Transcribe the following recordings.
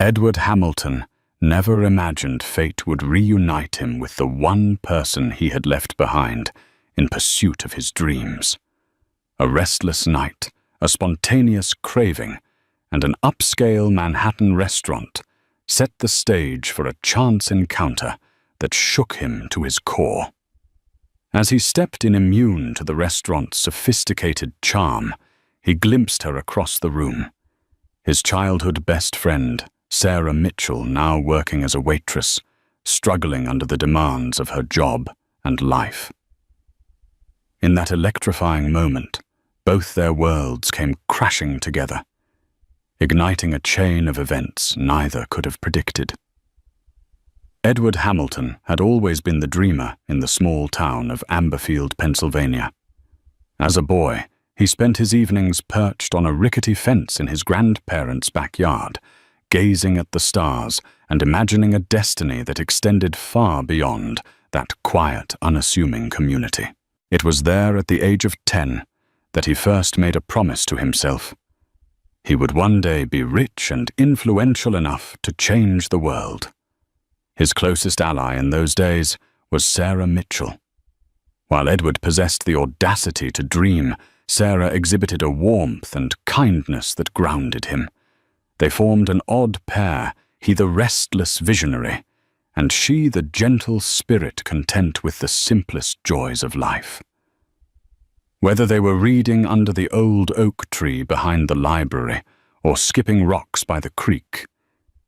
Edward Hamilton never imagined fate would reunite him with the one person he had left behind in pursuit of his dreams. A restless night, a spontaneous craving, and an upscale Manhattan restaurant set the stage for a chance encounter that shook him to his core. As he stepped in immune to the restaurant's sophisticated charm, he glimpsed her across the room. His childhood best friend, Sarah Mitchell, now working as a waitress, struggling under the demands of her job and life. In that electrifying moment, both their worlds came crashing together, igniting a chain of events neither could have predicted. Edward Hamilton had always been the dreamer in the small town of Amberfield, Pennsylvania. As a boy, he spent his evenings perched on a rickety fence in his grandparents' backyard, gazing at the stars and imagining a destiny that extended far beyond that quiet, unassuming community. It was there at the age of 10 that he first made a promise to himself. He would one day be rich and influential enough to change the world. His closest ally in those days was Sarah Mitchell. While Edward possessed the audacity to dream, Sarah exhibited a warmth and kindness that grounded him. They formed an odd pair, he the restless visionary, and she the gentle spirit content with the simplest joys of life. Whether they were reading under the old oak tree behind the library or skipping rocks by the creek,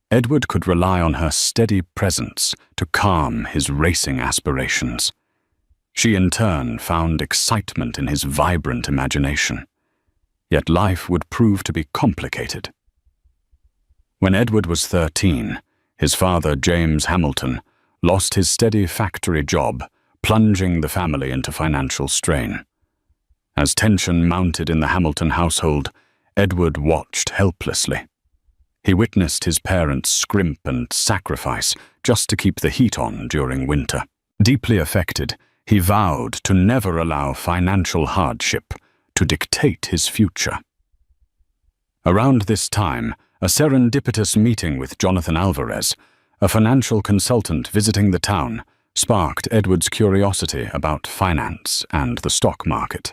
Edward could rely on her steady presence to calm his racing aspirations. She in turn found excitement in his vibrant imagination. Yet life would prove to be complicated. When Edward was 13, his father, James Hamilton, lost his steady factory job, plunging the family into financial strain. As tension mounted in the Hamilton household, Edward watched helplessly. He witnessed his parents scrimp and sacrifice just to keep the heat on during winter. Deeply affected, he vowed to never allow financial hardship to dictate his future. Around this time, a serendipitous meeting with Jonathan Alvarez, a financial consultant visiting the town, sparked Edward's curiosity about finance and the stock market.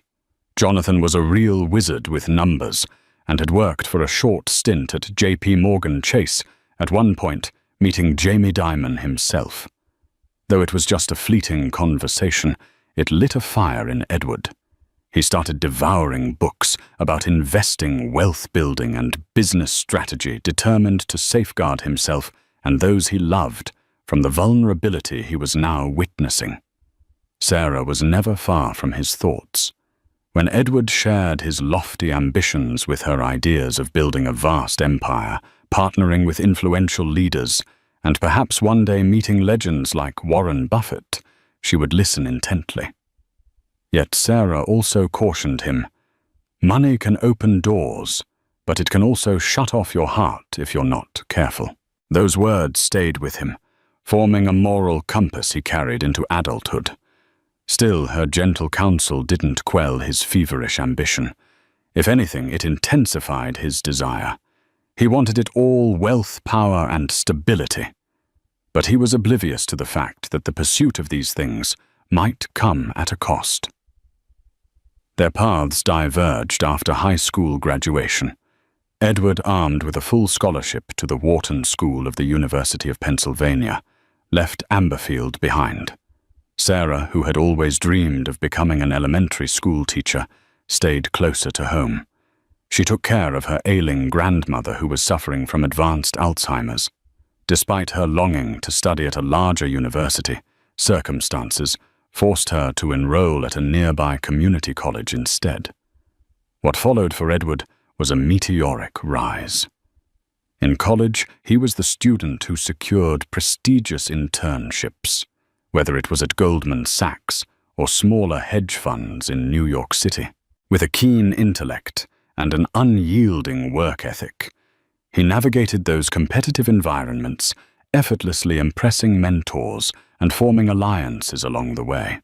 Jonathan was a real wizard with numbers and had worked for a short stint at J.P. Morgan Chase, at one point meeting Jamie Dimon himself. Though it was just a fleeting conversation, it lit a fire in Edward. He started devouring books about investing, wealth building, and business strategy, determined to safeguard himself and those he loved from the vulnerability he was now witnessing. Sarah was never far from his thoughts. When Edward shared his lofty ambitions with her ideas of building a vast empire, partnering with influential leaders, and perhaps one day meeting legends like Warren Buffett, she would listen intently. Yet Sarah also cautioned him, "Money can open doors, but it can also shut off your heart if you're not careful." Those words stayed with him, forming a moral compass he carried into adulthood. Still, her gentle counsel didn't quell his feverish ambition. If anything, it intensified his desire. He wanted it all: wealth, power, and stability. But he was oblivious to the fact that the pursuit of these things might come at a cost. Their paths diverged after high school graduation. Edward, armed with a full scholarship to the Wharton School of the University of Pennsylvania, left Amberfield behind. Sarah, who had always dreamed of becoming an elementary school teacher, stayed closer to home. She took care of her ailing grandmother who was suffering from advanced Alzheimer's. Despite her longing to study at a larger university, circumstances forced her to enroll at a nearby community college instead. What followed for Edward was a meteoric rise. In college, he was the student who secured prestigious internships, whether it was at Goldman Sachs or smaller hedge funds in New York City. With a keen intellect and an unyielding work ethic, he navigated those competitive environments, effortlessly impressing mentors and forming alliances along the way.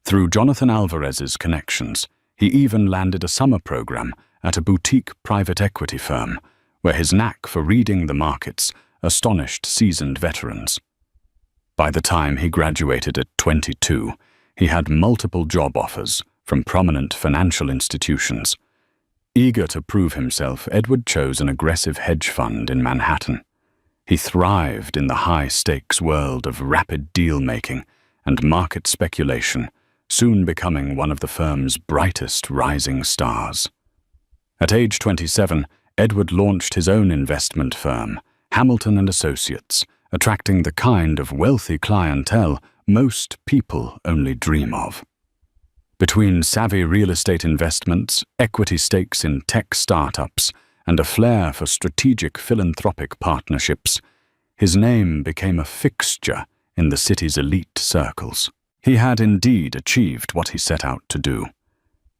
Through Jonathan Alvarez's connections, he even landed a summer program at a boutique private equity firm, where his knack for reading the markets astonished seasoned veterans. By the time he graduated at 22, he had multiple job offers from prominent financial institutions. Eager to prove himself, Edward chose an aggressive hedge fund in Manhattan. He thrived in the high-stakes world of rapid deal-making and market speculation, soon becoming one of the firm's brightest rising stars. At age 27, Edward launched his own investment firm, Hamilton & Associates, attracting the kind of wealthy clientele most people only dream of. Between savvy real estate investments, equity stakes in tech startups, and a flair for strategic philanthropic partnerships, his name became a fixture in the city's elite circles. He had indeed achieved what he set out to do.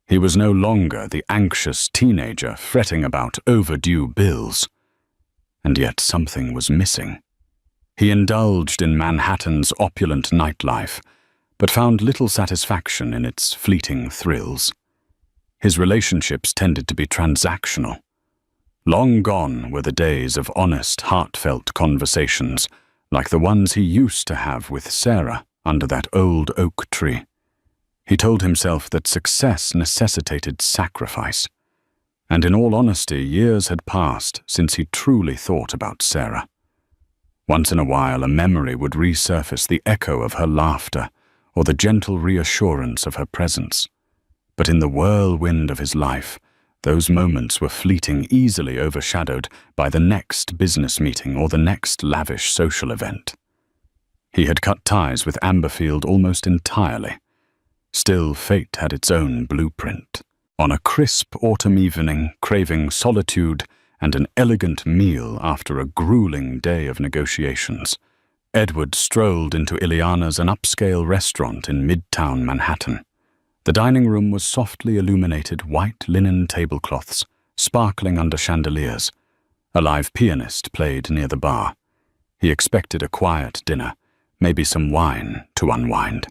He was no longer the anxious teenager fretting about overdue bills. And yet something was missing. He indulged in Manhattan's opulent nightlife, but found little satisfaction in its fleeting thrills. His relationships tended to be transactional. Long gone were the days of honest, heartfelt conversations, like the ones he used to have with Sarah under that old oak tree. He told himself that success necessitated sacrifice, and in all honesty, years had passed since he truly thought about Sarah. Once in a while, a memory would resurface, the echo of her laughter or the gentle reassurance of her presence. But in the whirlwind of his life, those moments were fleeting, easily overshadowed by the next business meeting or the next lavish social event. He had cut ties with Amberfield almost entirely. Still, fate had its own blueprint. On a crisp autumn evening, craving solitude and an elegant meal after a grueling day of negotiations, Edward strolled into Ileana's, an upscale restaurant in Midtown Manhattan. The dining room was softly illuminated, white linen tablecloths sparkling under chandeliers. A live pianist played near the bar. He expected a quiet dinner, maybe some wine to unwind.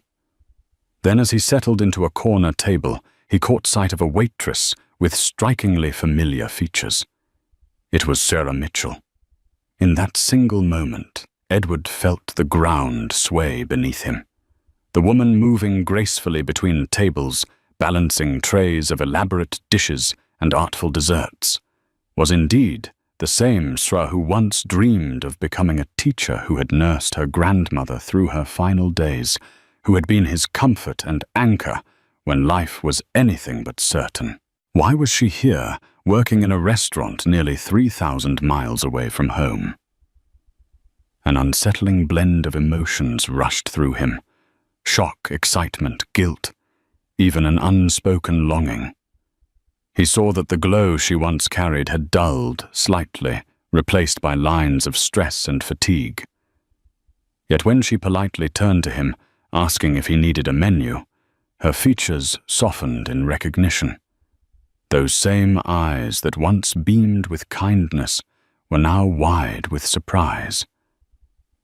Then, as he settled into a corner table, he caught sight of a waitress with strikingly familiar features. It was Sarah Mitchell. In that single moment, Edward felt the ground sway beneath him. The woman, moving gracefully between tables, balancing trays of elaborate dishes and artful desserts, was indeed the same Sarah who once dreamed of becoming a teacher, who had nursed her grandmother through her final days, who had been his comfort and anchor when life was anything but certain. Why was she here, working in a restaurant nearly 3,000 miles away from home? An unsettling blend of emotions rushed through him. Shock, excitement, guilt, even an unspoken longing. He saw that the glow she once carried had dulled slightly, replaced by lines of stress and fatigue. Yet when she politely turned to him, asking if he needed a menu, her features softened in recognition. Those same eyes that once beamed with kindness were now wide with surprise.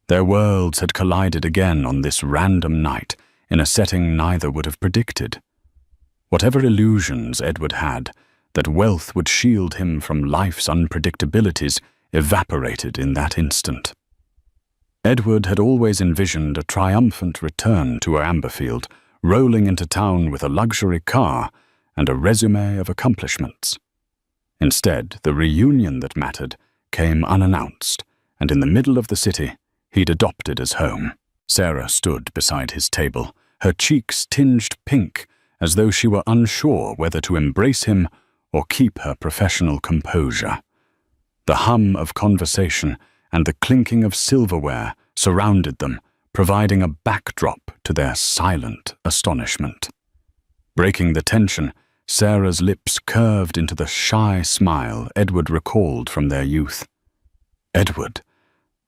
Their worlds had collided again on this random night in a setting neither would have predicted. Whatever illusions Edward had, that wealth would shield him from life's unpredictabilities, evaporated in that instant. Edward had always envisioned a triumphant return to Amberfield, rolling into town with a luxury car and a resume of accomplishments. Instead, the reunion that mattered came unannounced, and in the middle of the city he'd adopted as home. Sarah stood beside his table, her cheeks tinged pink, as though she were unsure whether to embrace him or keep her professional composure. The hum of conversation and the clinking of silverware surrounded them, providing a backdrop to their silent astonishment. Breaking the tension, Sarah's lips curved into the shy smile Edward recalled from their youth. "Edward,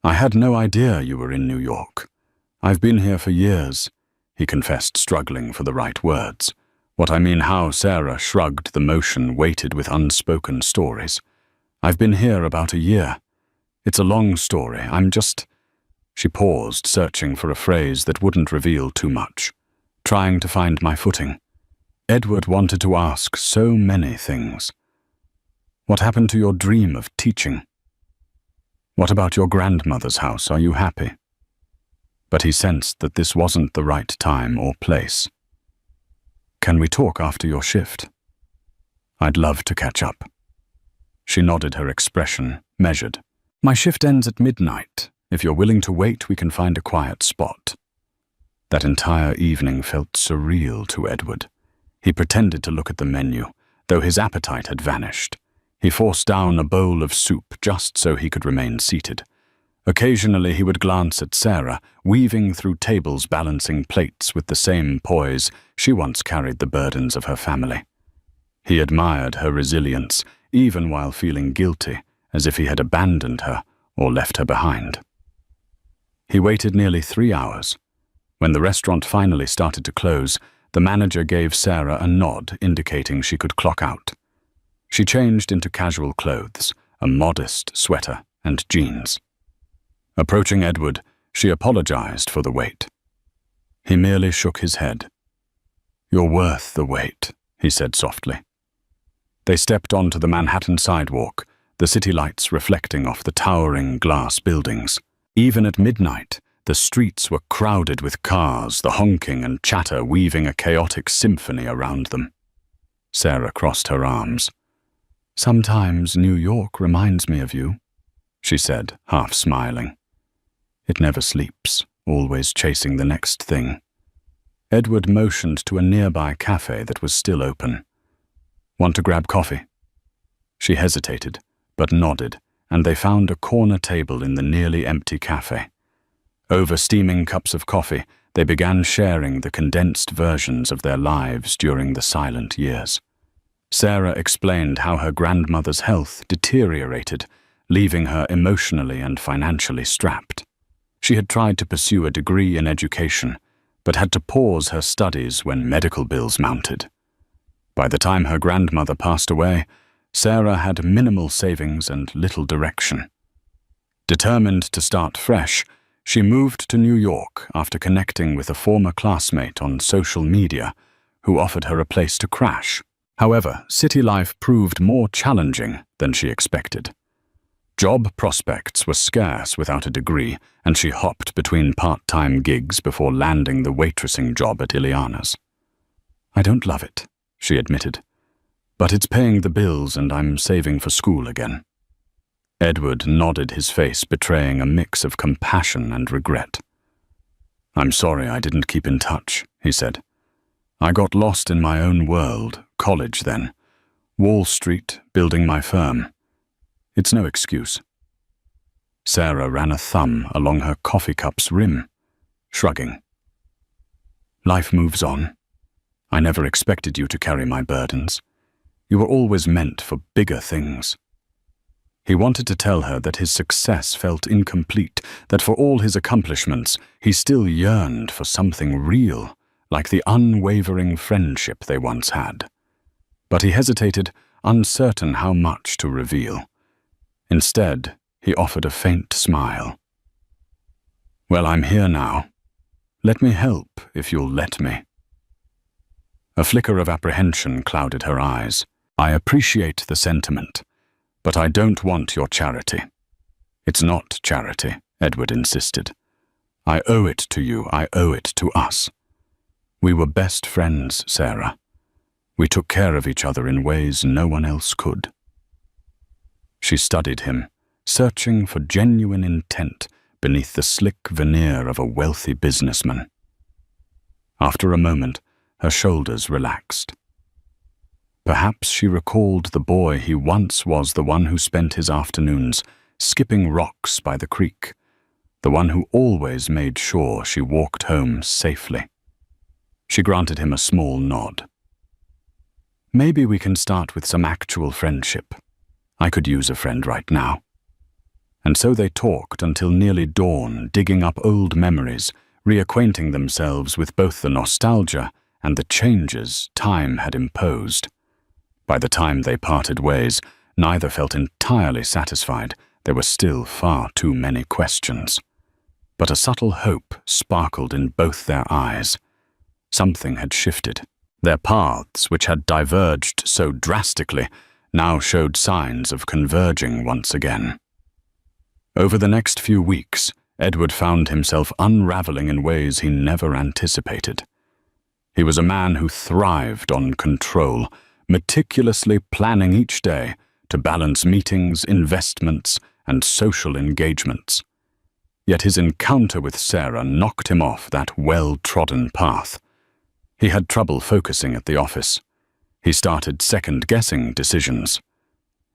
I had no idea you were in New York. I've been here for years," he confessed, struggling for the right words. How Sarah shrugged the motion weighted with unspoken stories. "I've been here about a year. It's a long story. She paused, searching for a phrase that wouldn't reveal too much, trying to find my footing. Edward wanted to ask so many things. "What happened to your dream of teaching?" What about your grandmother's house? Are you happy? But he sensed that this wasn't the right time or place. Can we talk after your shift? I'd love to catch up. She nodded, her expression measured. My shift ends at midnight. If you're willing to wait, we can find a quiet spot. That entire evening felt surreal to Edward. He pretended to look at the menu, though his appetite had vanished. He forced down a bowl of soup just so he could remain seated. Occasionally he would glance at Sarah, weaving through tables, balancing plates with the same poise. She once carried the burdens of her family. He admired her resilience, even while feeling guilty, as if he had abandoned her or left her behind. He waited nearly 3 hours. When the restaurant finally started to close, the manager gave Sarah a nod, indicating she could clock out. She changed into casual clothes, a modest sweater and jeans. Approaching Edward, she apologized for the wait. He merely shook his head. You're worth the wait, he said softly. They stepped onto the Manhattan sidewalk, the city lights reflecting off the towering glass buildings. Even at midnight, the streets were crowded with cars, the honking and chatter weaving a chaotic symphony around them. Sarah crossed her arms. Sometimes New York reminds me of you, she said, half smiling. It never sleeps, always chasing the next thing. Edward motioned to a nearby cafe that was still open. Want to grab coffee? She hesitated, but nodded, and they found a corner table in the nearly empty cafe. Over steaming cups of coffee, they began sharing the condensed versions of their lives during the silent years. Sarah explained how her grandmother's health deteriorated, leaving her emotionally and financially strapped. She had tried to pursue a degree in education, but had to pause her studies when medical bills mounted. By the time her grandmother passed away, Sarah had minimal savings and little direction. Determined to start fresh, she moved to New York after connecting with a former classmate on social media who offered her a place to crash. However, city life proved more challenging than she expected. Job prospects were scarce without a degree, and she hopped between part-time gigs before landing the waitressing job at Ileana's. I don't love it, she admitted, but it's paying the bills and I'm saving for school again. Edward nodded, his face betraying a mix of compassion and regret. I'm sorry I didn't keep in touch, he said. I got lost in my own world, college then, Wall Street, building my firm. It's no excuse. Sarah ran a thumb along her coffee cup's rim, shrugging. Life moves on. I never expected you to carry my burdens. You were always meant for bigger things. He wanted to tell her that his success felt incomplete, that for all his accomplishments, he still yearned for something real, like the unwavering friendship they once had. But he hesitated, uncertain how much to reveal. Instead, he offered a faint smile. Well, I'm here now. Let me help if you'll let me. A flicker of apprehension clouded her eyes. I appreciate the sentiment, but I don't want your charity. It's not charity, Edward insisted. I owe it to you, I owe it to us. We were best friends, Sarah. We took care of each other in ways no one else could. She studied him, searching for genuine intent beneath the slick veneer of a wealthy businessman. After a moment, her shoulders relaxed. Perhaps she recalled the boy he once was, the one who spent his afternoons skipping rocks by the creek, the one who always made sure she walked home safely. She granted him a small nod. Maybe we can start with some actual friendship. I could use a friend right now. And so they talked until nearly dawn, digging up old memories, reacquainting themselves with both the nostalgia and the changes time had imposed. By the time they parted ways, neither felt entirely satisfied. There were still far too many questions. But a subtle hope sparkled in both their eyes. Something had shifted. Their paths, which had diverged so drastically, now showed signs of converging once again. Over the next few weeks, Edward found himself unraveling in ways he never anticipated. He was a man who thrived on control, meticulously planning each day to balance meetings, investments, and social engagements. Yet his encounter with Sarah knocked him off that well-trodden path. He had trouble focusing at the office. He started second-guessing decisions.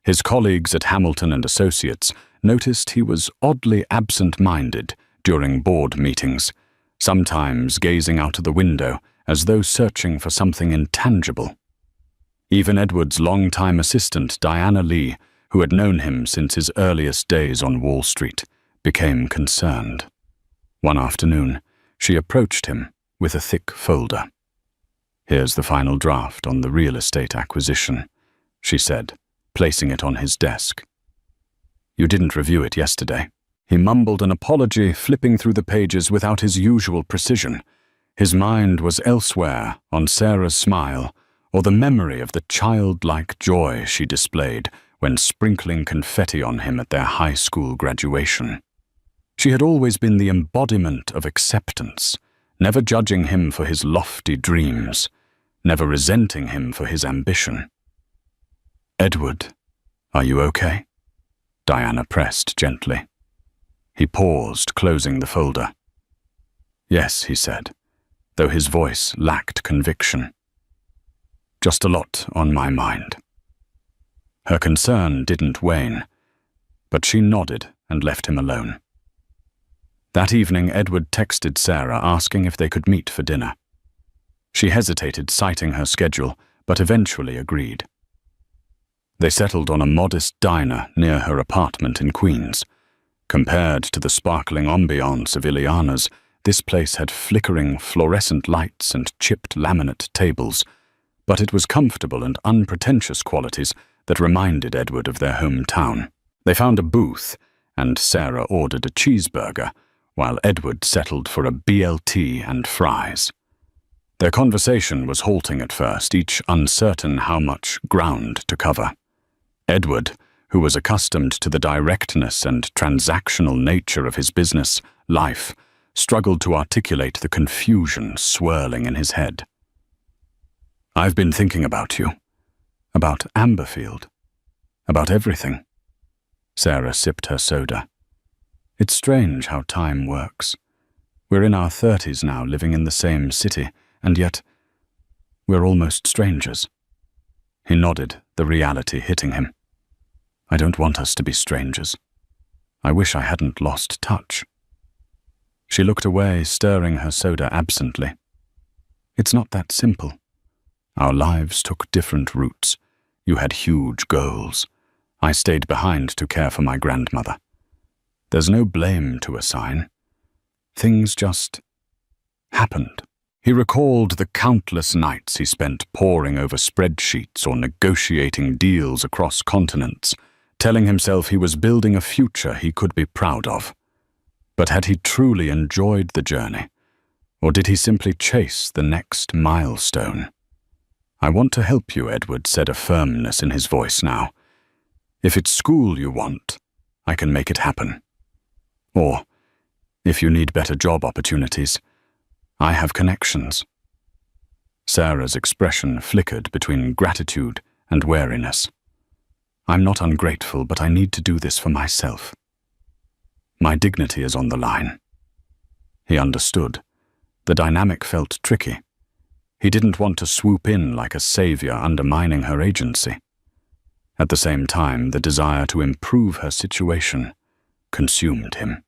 His colleagues at Hamilton and Associates noticed he was oddly absent-minded during board meetings, sometimes gazing out of the window as though searching for something intangible. Even Edward's longtime assistant, Diana Lee, who had known him since his earliest days on Wall Street, became concerned. One afternoon, she approached him with a thick folder. "Here's the final draft on the real estate acquisition," she said, placing it on his desk. "You didn't review it yesterday." He mumbled an apology, flipping through the pages without his usual precision. His mind was elsewhere, on Sarah's smile, or the memory of the childlike joy she displayed when sprinkling confetti on him at their high school graduation. She had always been the embodiment of acceptance, never judging him for his lofty dreams, never resenting him for his ambition. "Edward, are you okay?" Diana pressed gently. He paused, closing the folder. "Yes," he said, though his voice lacked conviction. "Just a lot on my mind." Her concern didn't wane, but she nodded and left him alone. That evening, Edward texted Sarah asking if they could meet for dinner. She hesitated, citing her schedule, but eventually agreed. They settled on a modest diner near her apartment in Queens. Compared to the sparkling ambiance of Ileana's, this place had flickering fluorescent lights and chipped laminate tables, but it was comfortable and unpretentious qualities that reminded Edward of their hometown. They found a booth, and Sarah ordered a cheeseburger, while Edward settled for a BLT and fries. Their conversation was halting at first, each uncertain how much ground to cover. Edward, who was accustomed to the directness and transactional nature of his business life, struggled to articulate the confusion swirling in his head. "I've been thinking about you, about Amberfield, about everything." Sarah sipped her soda. "It's strange how time works. We're in our 30s now, living in the same city, and yet we're almost strangers." He nodded, the reality hitting him. "I don't want us to be strangers. I wish I hadn't lost touch." She looked away, stirring her soda absently. "It's not that simple. Our lives took different routes. You had huge goals. I stayed behind to care for my grandmother. There's no blame to assign. Things just happened." He recalled the countless nights he spent poring over spreadsheets or negotiating deals across continents, telling himself he was building a future he could be proud of. But had he truly enjoyed the journey, or did he simply chase the next milestone? "I want to help you," Edward said, a firmness in his voice now. "If it's school you want, I can make it happen. Or, if you need better job opportunities, I have connections." Sarah's expression flickered between gratitude and wariness. "I'm not ungrateful, but I need to do this for myself. My dignity is on the line." He understood. The dynamic felt tricky. He didn't want to swoop in like a savior undermining her agency. At the same time, the desire to improve her situation consumed him.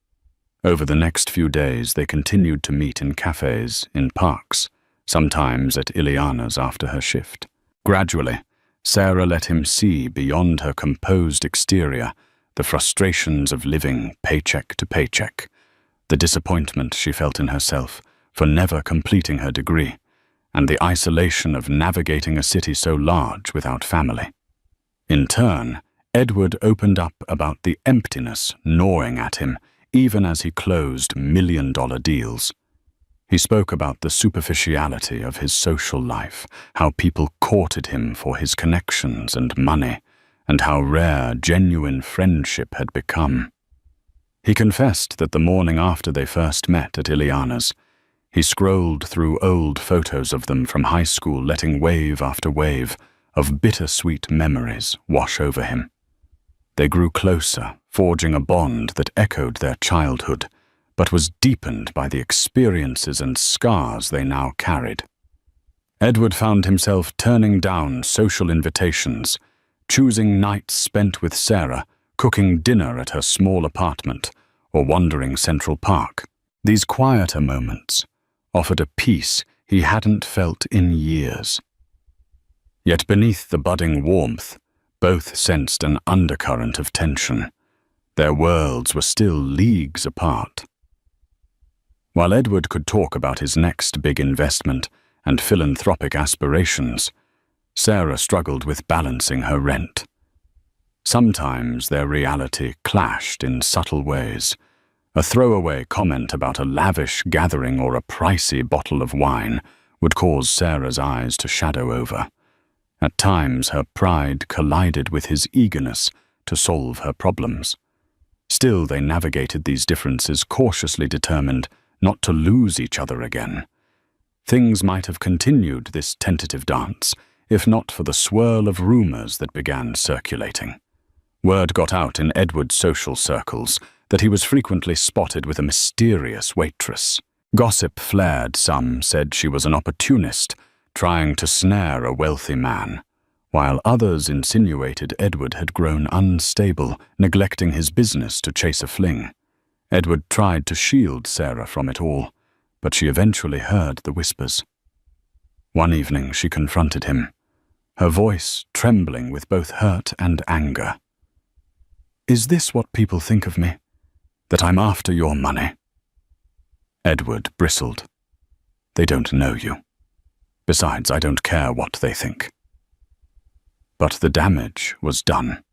Over the next few days, they continued to meet in cafes, in parks, sometimes at Ileana's after her shift. Gradually, Sarah let him see beyond her composed exterior the frustrations of living paycheck to paycheck, the disappointment she felt in herself for never completing her degree, and the isolation of navigating a city so large without family. In turn, Edward opened up about the emptiness gnawing at him even as he closed million-dollar deals. He spoke about the superficiality of his social life, how people courted him for his connections and money, and how rare genuine friendship had become. He confessed that the morning after they first met at Ileana's, he scrolled through old photos of them from high school, letting wave after wave of bittersweet memories wash over him. They grew closer, forging a bond that echoed their childhood, but was deepened by the experiences and scars they now carried. Edward found himself turning down social invitations, choosing nights spent with Sarah, cooking dinner at her small apartment, or wandering Central Park. These quieter moments offered a peace he hadn't felt in years. Yet beneath the budding warmth, both sensed an undercurrent of tension. Their worlds were still leagues apart. While Edward could talk about his next big investment and philanthropic aspirations, Sarah struggled with balancing her rent. Sometimes their reality clashed in subtle ways. A throwaway comment about a lavish gathering or a pricey bottle of wine would cause Sarah's eyes to shadow over. At times, her pride collided with his eagerness to solve her problems. Still, they navigated these differences cautiously determined not to lose each other again. Things might have continued this tentative dance, if not for the swirl of rumors that began circulating. Word got out in Edward's social circles that he was frequently spotted with a mysterious waitress. Gossip flared. Some said she was an opportunist, trying to snare a wealthy man, while others insinuated Edward had grown unstable, neglecting his business to chase a fling. Edward tried to shield Sarah from it all, but she eventually heard the whispers. One evening she confronted him, her voice trembling with both hurt and anger. "Is this what people think of me? That I'm after your money?" Edward bristled. "They don't know you. Besides, I don't care what they think." But the damage was done.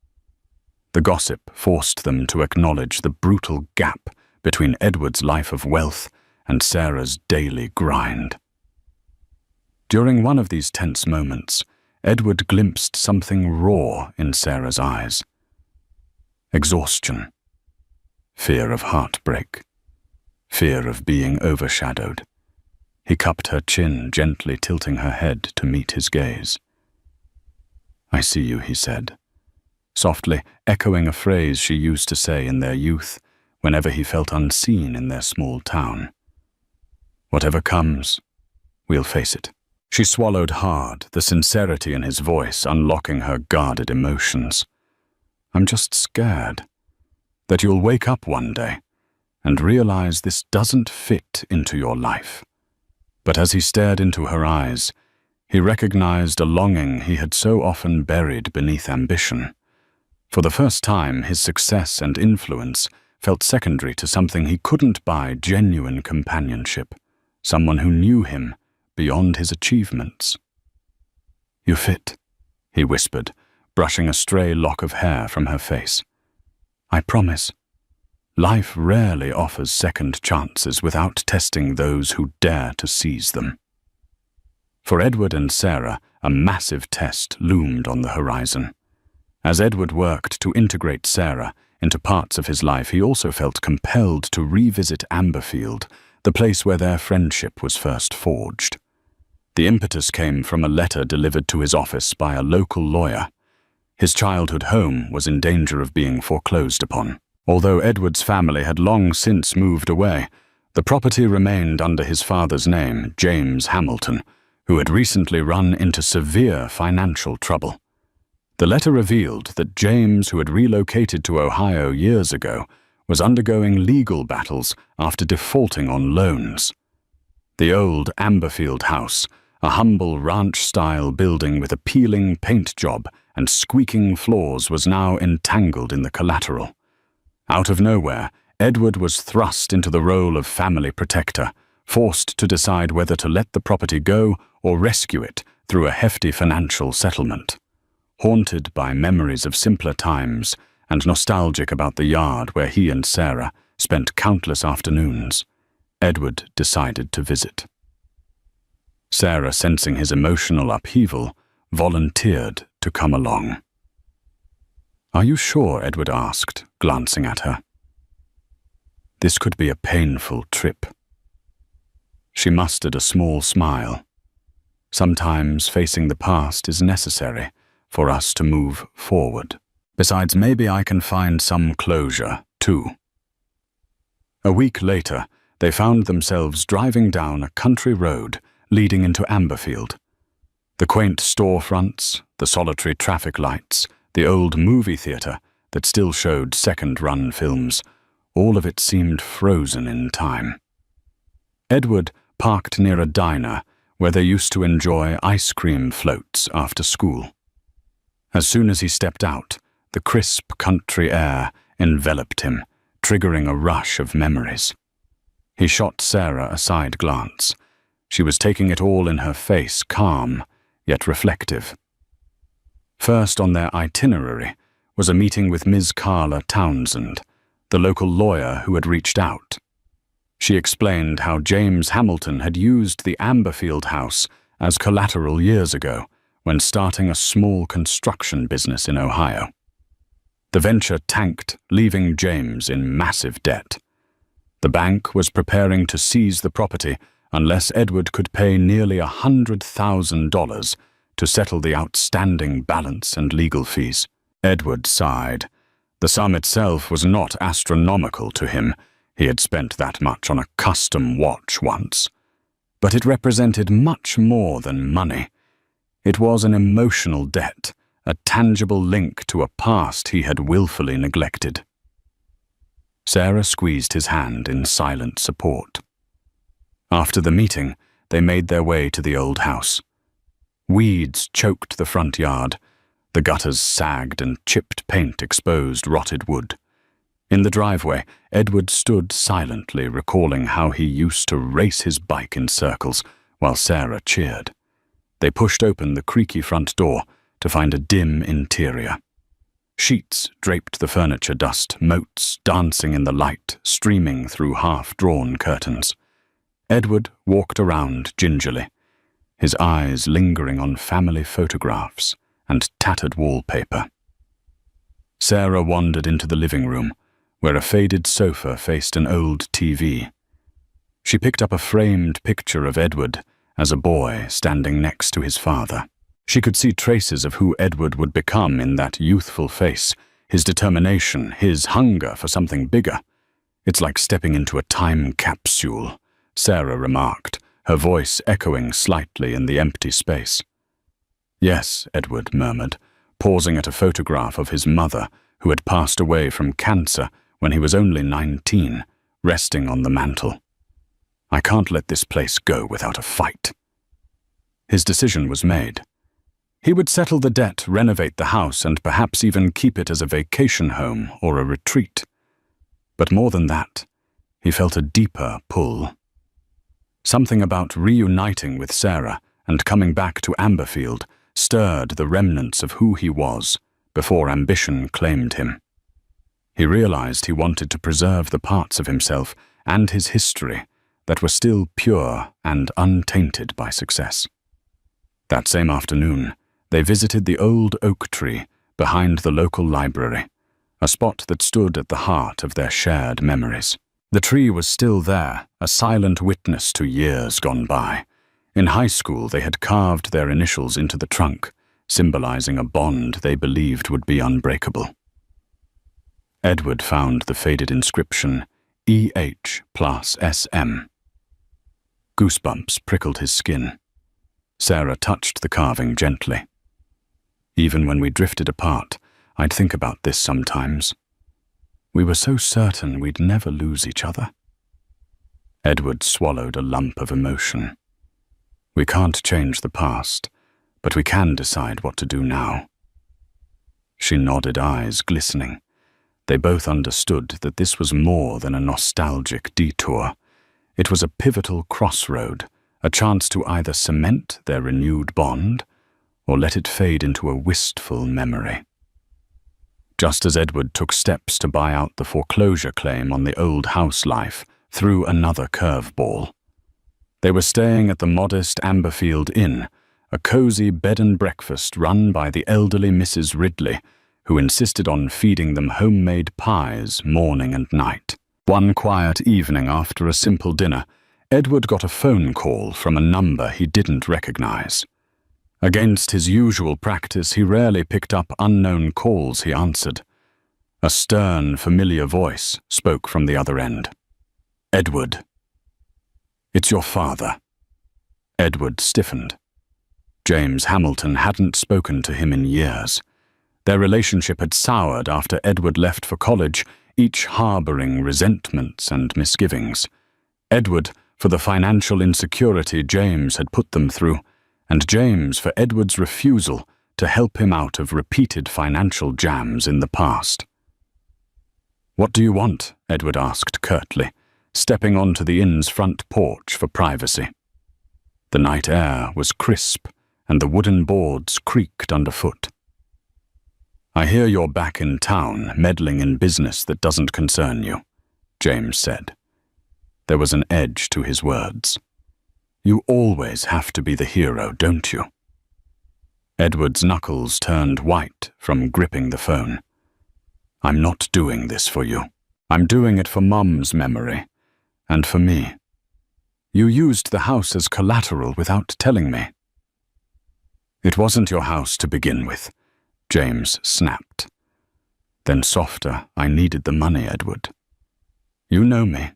The gossip forced them to acknowledge the brutal gap between Edward's life of wealth and Sarah's daily grind. During one of these tense moments, Edward glimpsed something raw in Sarah's eyes. Exhaustion, fear of heartbreak, fear of being overshadowed. He cupped her chin, gently tilting her head to meet his gaze. "I see you," he said, softly echoing a phrase she used to say in their youth whenever he felt unseen in their small town. "Whatever comes, we'll face it." She swallowed hard, the sincerity in his voice unlocking her guarded emotions. "I'm just scared that you'll wake up one day and realize this doesn't fit into your life." But as he stared into her eyes, he recognized a longing he had so often buried beneath ambition. For the first time, his success and influence felt secondary to something he couldn't buy: genuine companionship, someone who knew him beyond his achievements. "You fit," he whispered, brushing a stray lock of hair from her face. "I promise. Life rarely offers second chances without testing those who dare to seize them." For Edward and Sarah, a massive test loomed on the horizon. As Edward worked to integrate Sarah into parts of his life, he also felt compelled to revisit Amberfield, the place where their friendship was first forged. The impetus came from a letter delivered to his office by a local lawyer. His childhood home was in danger of being foreclosed upon. Although Edward's family had long since moved away, the property remained under his father's name, James Hamilton, who had recently run into severe financial trouble. The letter revealed that James, who had relocated to Ohio years ago, was undergoing legal battles after defaulting on loans. The old Amberfield house, a humble ranch-style building with a peeling paint job and squeaking floors, was now entangled in the collateral. Out of nowhere, Edward was thrust into the role of family protector, forced to decide whether to let the property go or rescue it through a hefty financial settlement. Haunted by memories of simpler times and nostalgic about the yard where he and Sarah spent countless afternoons, Edward decided to visit. Sarah, sensing his emotional upheaval, volunteered to come along. "Are you sure?" Edward asked, glancing at her. This could be a painful trip. She mustered a small smile. Sometimes facing the past is necessary for us to move forward. Besides, maybe I can find some closure, too. A week later, they found themselves driving down a country road leading into Amberfield. The quaint storefronts, the solitary traffic lights, the old movie theatre that still showed second-run films, all of it seemed frozen in time. Edward parked near a diner where they used to enjoy ice cream floats after school. As soon as he stepped out, the crisp country air enveloped him, triggering a rush of memories. He shot Sarah a side glance. She was taking it all in her face, calm, yet reflective. First on their itinerary was a meeting with Ms. Carla Townsend, the local lawyer who had reached out. She explained how James Hamilton had used the Amberfield house as collateral years ago when starting a small construction business in Ohio. The venture tanked, leaving James in massive debt. The bank was preparing to seize the property unless Edward could pay nearly $100,000 to settle the outstanding balance and legal fees. Edward sighed. The sum itself was not astronomical to him. He had spent that much on a custom watch once. But it represented much more than money. It was an emotional debt, a tangible link to a past he had willfully neglected. Sarah squeezed his hand in silent support. After the meeting, they made their way to the old house. Weeds choked the front yard. The gutters sagged and chipped paint exposed rotted wood. In the driveway, Edward stood silently, recalling how he used to race his bike in circles while Sarah cheered. They pushed open the creaky front door to find a dim interior. Sheets draped the furniture dust, motes dancing in the light, streaming through half-drawn curtains. Edward walked around gingerly, his eyes lingering on family photographs and tattered wallpaper. Sarah wandered into the living room, where a faded sofa faced an old TV. She picked up a framed picture of Edward as a boy standing next to his father. She could see traces of who Edward would become in that youthful face, his determination, his hunger for something bigger. "It's like stepping into a time capsule," Sarah remarked, her voice echoing slightly in the empty space. "Yes," Edward murmured, pausing at a photograph of his mother, who had passed away from cancer when he was only 19, resting on the mantel. "I can't let this place go without a fight." His decision was made. He would settle the debt, renovate the house, and perhaps even keep it as a vacation home or a retreat. But more than that, he felt a deeper pull. Something about reuniting with Sarah and coming back to Amberfield stirred the remnants of who he was before ambition claimed him. He realized he wanted to preserve the parts of himself and his history that were still pure and untainted by success. That same afternoon, they visited the old oak tree behind the local library, a spot that stood at the heart of their shared memories. The tree was still there, a silent witness to years gone by. In high school, they had carved their initials into the trunk, symbolizing a bond they believed would be unbreakable. Edward found the faded inscription, EH plus SM. Goosebumps prickled his skin. Sarah touched the carving gently. "Even when we drifted apart, I'd think about this sometimes. We were so certain we'd never lose each other." Edward swallowed a lump of emotion. "We can't change the past, but we can decide what to do now." She nodded, eyes glistening. They both understood that this was more than a nostalgic detour. It was a pivotal crossroad, a chance to either cement their renewed bond or let it fade into a wistful memory. Just as Edward took steps to buy out the foreclosure claim on the old house life, threw another curveball. They were staying at the modest Amberfield Inn, a cozy bed and breakfast run by the elderly Mrs. Ridley, who insisted on feeding them homemade pies morning and night. One quiet evening after a simple dinner, Edward got a phone call from a number he didn't recognize. Against his usual practice, he rarely picked up unknown calls he answered. A stern, familiar voice spoke from the other end. "Edward." "It's your father." Edward stiffened. James Hamilton hadn't spoken to him in years. Their relationship had soured after Edward left for college, each harboring resentments and misgivings. Edward for the financial insecurity James had put them through, and James for Edward's refusal to help him out of repeated financial jams in the past. "What do you want?" Edward asked curtly, stepping onto the inn's front porch for privacy. The night air was crisp, and the wooden boards creaked underfoot. "I hear you're back in town, meddling in business that doesn't concern you," James said. There was an edge to his words. "You always have to be the hero, don't you?" Edward's knuckles turned white from gripping the phone. "I'm not doing this for you. I'm doing it for Mum's memory, and for me. You used the house as collateral without telling me." "It wasn't your house to begin with," James snapped. Then softer, "I needed the money, Edward. You know me.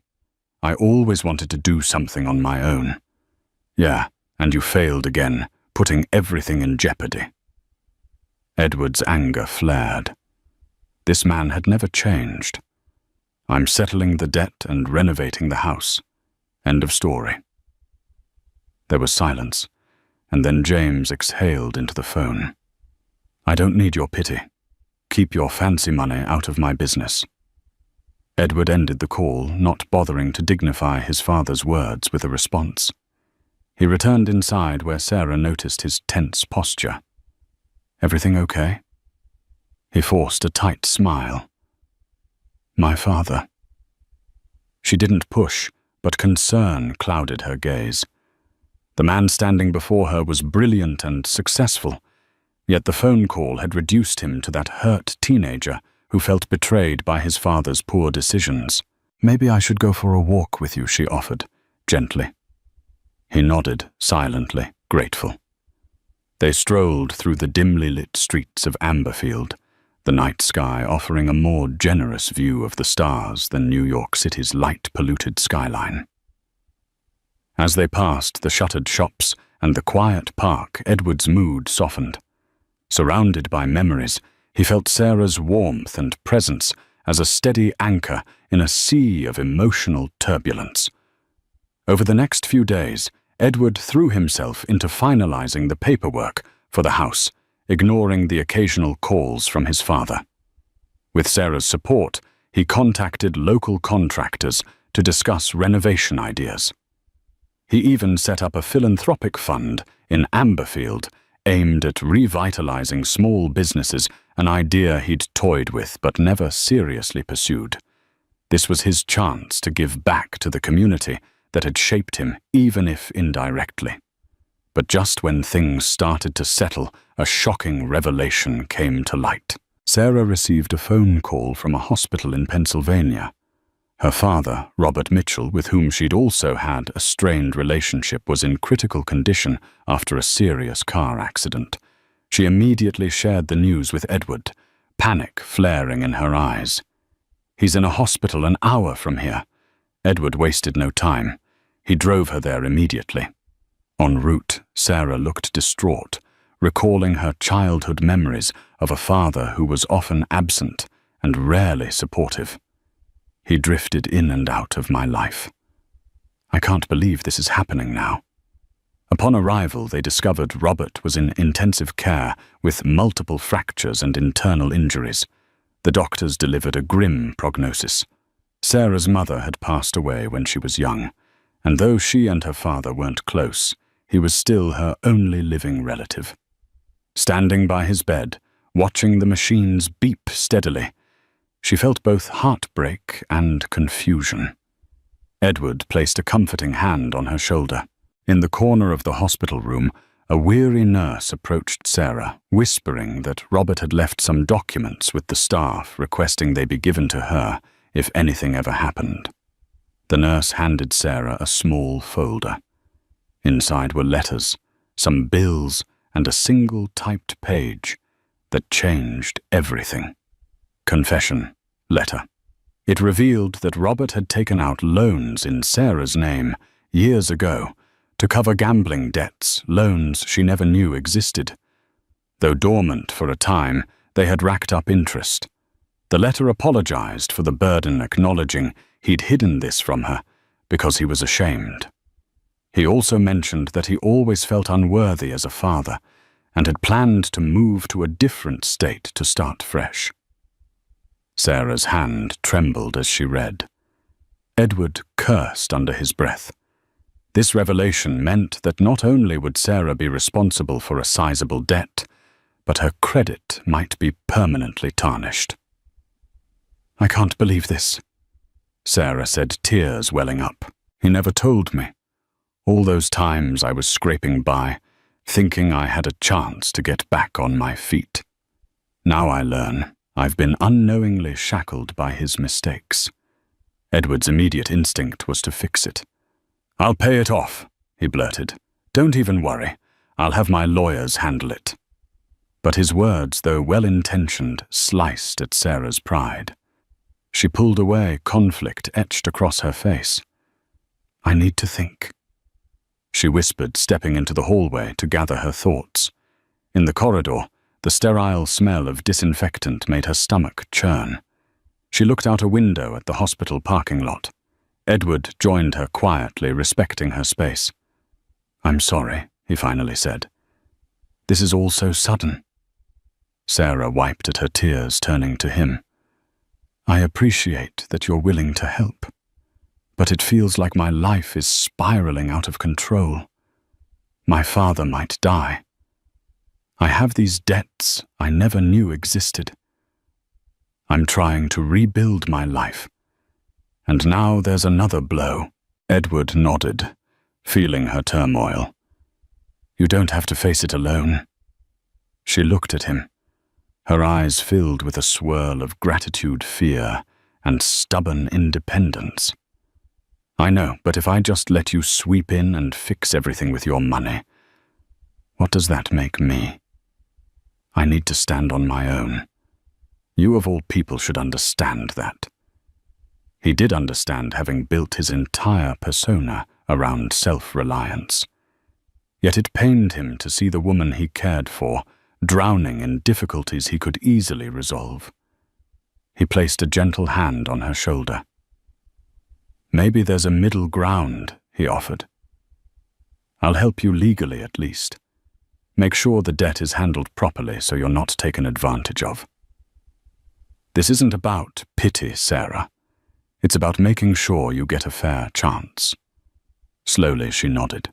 I always wanted to do something on my own. Yeah, and you failed again, putting everything in jeopardy." Edward's anger flared. This man had never changed. "I'm settling the debt and renovating the house. End of story." There was silence, and then James exhaled into the phone. "I don't need your pity. Keep your fancy money out of my business." Edward ended the call, not bothering to dignify his father's words with a response. He returned inside where Sarah noticed his tense posture. "Everything okay?" He forced a tight smile. "My father." She didn't push, but concern clouded her gaze. The man standing before her was brilliant and successful, yet the phone call had reduced him to that hurt teenager who felt betrayed by his father's poor decisions. "Maybe I should go for a walk with you," she offered, gently. He nodded, silently, grateful. They strolled through the dimly lit streets of Amberfield, the night sky offering a more generous view of the stars than New York City's light-polluted skyline. As they passed the shuttered shops and the quiet park, Edward's mood softened. Surrounded by memories, he felt Sarah's warmth and presence as a steady anchor in a sea of emotional turbulence. Over the next few days, Edward threw himself into finalizing the paperwork for the house, ignoring the occasional calls from his father. With Sarah's support, he contacted local contractors to discuss renovation ideas. He even set up a philanthropic fund in Amberfield aimed at revitalizing small businesses, an idea he'd toyed with but never seriously pursued. This was his chance to give back to the community that had shaped him, even if indirectly. But just when things started to settle, a shocking revelation came to light. Sarah received a phone call from a hospital in Pennsylvania. Her father, Robert Mitchell, with whom she'd also had a strained relationship, was in critical condition after a serious car accident. She immediately shared the news with Edward, panic flaring in her eyes. "He's in a hospital an hour from here." Edward wasted no time. He drove her there immediately. En route, Sarah looked distraught, recalling her childhood memories of a father who was often absent and rarely supportive. "He drifted in and out of my life. I can't believe this is happening now." Upon arrival, they discovered Robert was in intensive care with multiple fractures and internal injuries. The doctors delivered a grim prognosis. Sarah's mother had passed away when she was young, and though she and her father weren't close, he was still her only living relative. Standing by his bed, watching the machines beep steadily, she felt both heartbreak and confusion. Edward placed a comforting hand on her shoulder. In the corner of the hospital room, a weary nurse approached Sarah, whispering that Robert had left some documents with the staff requesting they be given to her if anything ever happened. The nurse handed Sarah a small folder. Inside were letters, some bills, and a single typed page that changed everything. Confession letter. It revealed that Robert had taken out loans in Sarah's name years ago to cover gambling debts, loans she never knew existed. Though dormant for a time, they had racked up interest. The letter apologized for the burden, acknowledging he'd hidden this from her because he was ashamed. He also mentioned that he always felt unworthy as a father and had planned to move to a different state to start fresh. Sarah's hand trembled as she read. Edward cursed under his breath. This revelation meant that not only would Sarah be responsible for a sizable debt, but her credit might be permanently tarnished. "I can't believe this," Sarah said, tears welling up. "He never told me. All those times I was scraping by, thinking I had a chance to get back on my feet. Now I learn I've been unknowingly shackled by his mistakes." Edward's immediate instinct was to fix it. "I'll pay it off," he blurted. "Don't even worry. I'll have my lawyers handle it." But his words, though well-intentioned, sliced at Sarah's pride. She pulled away, conflict etched across her face. "I need to think," she whispered, stepping into the hallway to gather her thoughts. In the corridor, the sterile smell of disinfectant made her stomach churn. She looked out a window at the hospital parking lot. Edward joined her quietly, respecting her space. "I'm sorry," he finally said. "This is all so sudden." Sarah wiped at her tears, turning to him. "I appreciate that you're willing to help, but it feels like my life is spiraling out of control. My father might die. I have these debts I never knew existed. I'm trying to rebuild my life. And now there's another blow." Edward nodded, feeling her turmoil. "You don't have to face it alone." She looked at him, her eyes filled with a swirl of gratitude, fear, and stubborn independence. "I know, but if I just let you sweep in and fix everything with your money, what does that make me? I need to stand on my own. You of all people should understand that." He did understand, having built his entire persona around self-reliance. Yet it pained him to see the woman he cared for drowning in difficulties he could easily resolve. He placed a gentle hand on her shoulder. "Maybe there's a middle ground," he offered. "I'll help you legally at least. Make sure the debt is handled properly so you're not taken advantage of. This isn't about pity, Sarah. It's about making sure you get a fair chance." Slowly she nodded.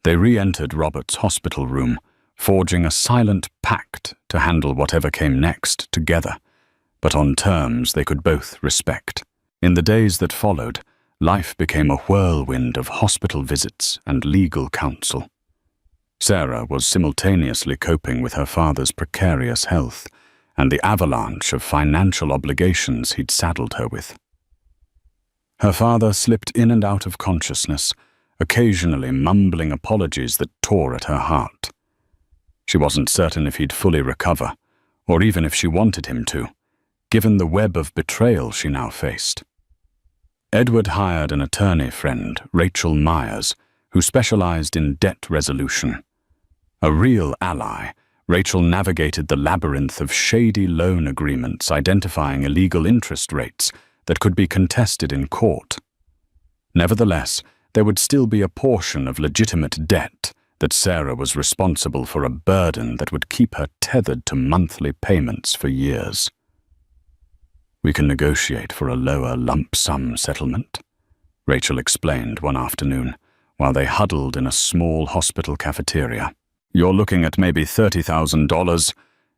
They re-entered Robert's hospital room, forging a silent pact to handle whatever came next together, but on terms they could both respect. In the days that followed, life became a whirlwind of hospital visits and legal counsel. Sarah was simultaneously coping with her father's precarious health and the avalanche of financial obligations he'd saddled her with. Her father slipped in and out of consciousness, occasionally mumbling apologies that tore at her heart. She wasn't certain if he'd fully recover, or even if she wanted him to, given the web of betrayal she now faced. Edward hired an attorney friend, Rachel Myers, who specialized in debt resolution. A real ally, Rachel navigated the labyrinth of shady loan agreements identifying illegal interest rates that could be contested in court. Nevertheless, there would still be a portion of legitimate debt that Sarah was responsible for, a burden that would keep her tethered to monthly payments for years. "We can negotiate for a lower lump sum settlement," Rachel explained one afternoon, while they huddled in a small hospital cafeteria. "You're looking at maybe $30,000.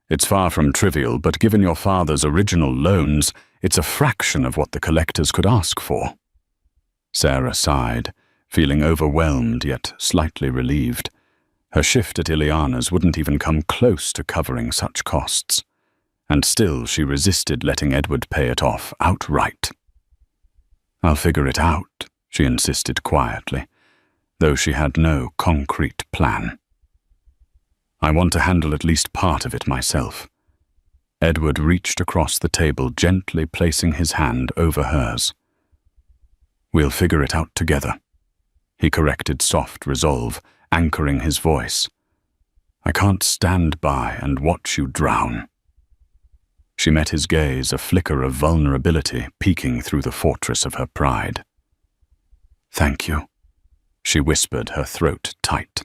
It's far from trivial, but given your father's original loans, it's a fraction of what the collectors could ask for." Sarah sighed, feeling overwhelmed yet slightly relieved. Her shift at Ileana's wouldn't even come close to covering such costs. and still she resisted letting Edward pay it off outright. "I'll figure it out," she insisted quietly, though she had no concrete plan. "I want to handle at least part of it myself." Edward reached across the table, gently placing his hand over hers. "We'll figure it out together," he corrected, soft resolve, anchoring his voice. "I can't stand by and watch you drown." She met his gaze, a flicker of vulnerability peeking through the fortress of her pride. "Thank you," she whispered, her throat tight.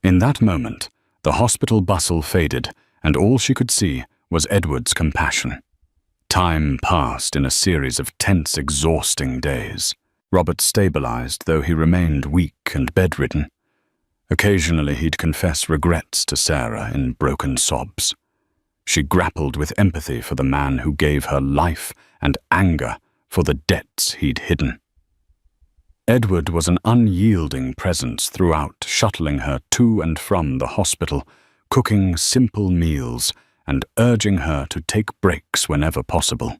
In that moment, the hospital bustle faded, and all she could see was Edward's compassion. Time passed in a series of tense, exhausting days. Robert stabilized, though he remained weak and bedridden. Occasionally he'd confess regrets to Sarah in broken sobs. She grappled with empathy for the man who gave her life and anger for the debts he'd hidden. Edward was an unyielding presence throughout, shuttling her to and from the hospital, cooking simple meals and urging her to take breaks whenever possible.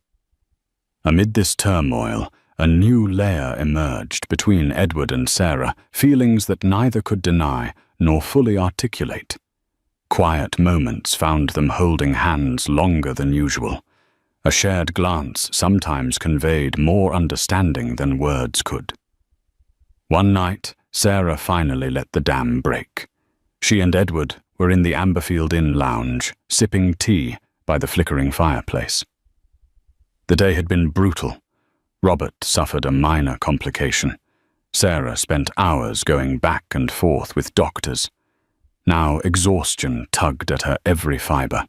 Amid this turmoil, a new layer emerged between Edward and Sarah, feelings that neither could deny nor fully articulate. Quiet moments found them holding hands longer than usual. A shared glance sometimes conveyed more understanding than words could. One night, Sarah finally let the dam break. She and Edward were in the Amberfield Inn lounge, sipping tea by the flickering fireplace. The day had been brutal. Robert suffered a minor complication. Sarah spent hours going back and forth with doctors. Now exhaustion tugged at her every fiber.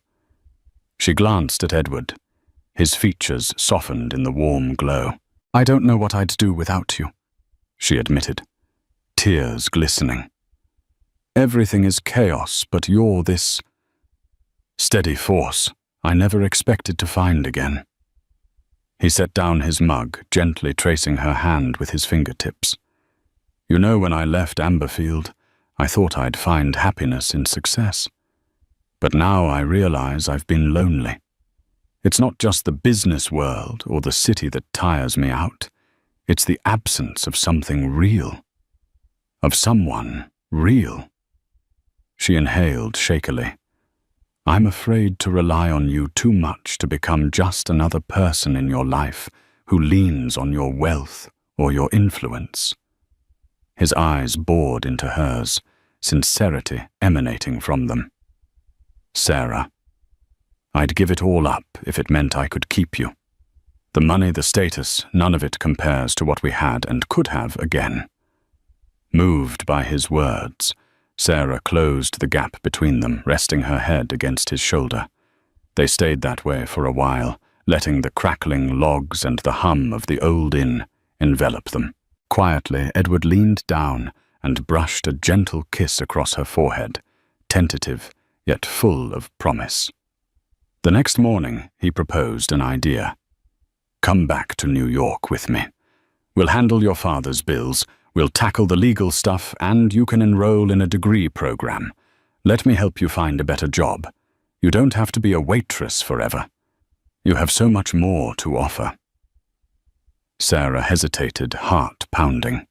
She glanced at Edward. His features softened in the warm glow. "I don't know what I'd do without you," she admitted, tears glistening. "Everything is chaos, but you're this steady force I never expected to find again." He set down his mug, gently tracing her hand with his fingertips. "You know, when I left Amberfield, I thought I'd find happiness in success. But now I realize I've been lonely. It's not just the business world or the city that tires me out. It's the absence of something real. Of someone real." She inhaled shakily. "I'm afraid to rely on you too much to become just another person in your life who leans on your wealth or your influence." His eyes bored into hers, sincerity emanating from them. "Sarah, I'd give it all up if it meant I could keep you. The money, the status, none of it compares to what we had and could have again." Moved by his words, Sarah closed the gap between them, resting her head against his shoulder. They stayed that way for a while, letting the crackling logs and the hum of the old inn envelop them. Quietly, Edward leaned down and brushed a gentle kiss across her forehead, tentative yet full of promise. The next morning, he proposed an idea. "Come back to New York with me. We'll handle your father's bills. We'll tackle the legal stuff, and you can enroll in a degree program. Let me help you find a better job. You don't have to be a waitress forever. You have so much more to offer." Sarah hesitated, heart pounding.